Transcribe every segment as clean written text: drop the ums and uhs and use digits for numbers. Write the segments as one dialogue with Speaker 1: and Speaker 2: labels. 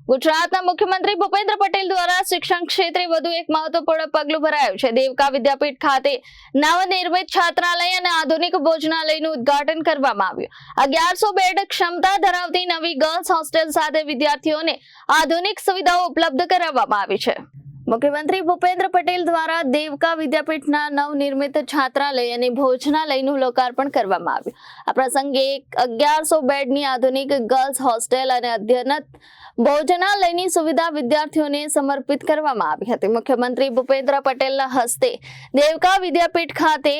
Speaker 1: ગુજરાતના મુખ્યમંત્રી ભૂપેન્દ્ર પટેલ દ્વારા શિક્ષણ ક્ષેત્રે વધુ એક મહત્વપૂર્ણ પગલું ભરાયું છે। દેવકા વિદ્યાપીઠ ખાતે નવનિર્મિત છાત્રાલય અને આધુનિક ભોજનાલયનું ઉદ્ઘાટન કરવામાં આવ્યું। 1100 બેડ ક્ષમતા ધરાવતી નવી ગર્લ્સ હોસ્ટેલ સાથે વિદ્યાર્થીઓને આધુનિક સુવિધાઓ ઉપલબ્ધ કરાવવામાં આવી છે। મુખ્યમંત્રી ભૂપેન્દ્ર પટેલ દ્વારા દેવકા વિદ્યાપીઠના નવનિર્મિત છાત્રાલય અને ભોજનાલયનું લોકાર્પણ કરવામાં આવ્યું। આ પ્રસંગે 1100 બેડની આધુનિક ગર્લ્સ હોસ્ટેલ અને અદ્યતન ભોજનાલયની સુવિધા વિદ્યાર્થીઓને સમર્પિત કરવામાં આવી હતી। મુખ્યમંત્રી ભૂપેન્દ્ર પટેલના હસ્તે દેવકા વિદ્યાપીઠ ખાતે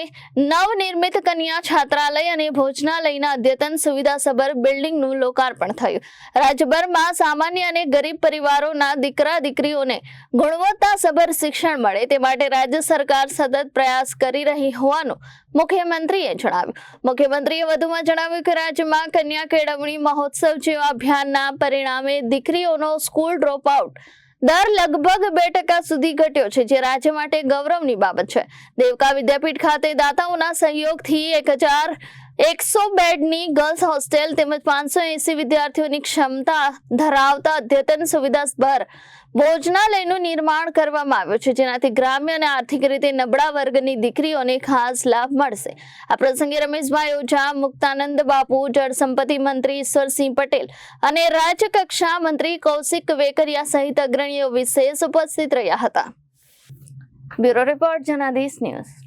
Speaker 1: નવનિર્મિત કન્યા છાત્રાલય અને ભોજનાલયના અદ્યતન સુવિધાસભર બિલ્ડિંગનું લોકાર્પણ થયું। રાજ્યભરમાં સામાન્ય અને ગરીબ પરિવારોના દીકરા દીકરીઓને ગુણવત્તાસભર શિક્ષણ મળે તે માટે રાજ્ય સરકાર સતત પ્રયાસ કરી રહી હોવાનું મુખ્યમંત્રીએ જણાવ્યું। મુખ્યમંત્રીએ વધુમાં જણાવ્યું કે રાજ્યમાં કન્યા કેળવણી મહોત્સવ જેવા અભિયાનના પરિણામે દીકરીઓનો સ્કૂલ ડ્રોપ આઉટ દર લગભગ 2% સુધી ઘટ્યો છે, જે રાજ્ય માટે ગૌરવની બાબત છે। દેવકા વિદ્યાપીઠ ખાતે દાતાઓના સહયોગથી 1100 બેડની ગર્લ્સ હોસ્ટેલ તેમજ 580 વિદ્યાર્થીઓની ક્ષમતા ધરાવતા અદ્યતન સુવિધાસભર ભોજનાલયનું નિર્માણ કરવામાં આવ્યું છે, જેનાથી ગ્રામ્ય અને આર્થિક રીતે નબળા વર્ગની દીકરીઓને ખાસ લાભ મળશે। આ પ્રસંગે રમેશભાઈ ઓઝા, મુક્તાનંદ બાપુ, જળસંપત્તિ મંત્રી ઈશ્વરસિંહ પટેલ અને રાજ્ય કક્ષા મંત્રી કૌશિક વેકરિયા સહિત અગ્રણીઓ વિશેષ ઉપસ્થિત રહ્યા હતા। Bureau report Janadesh news.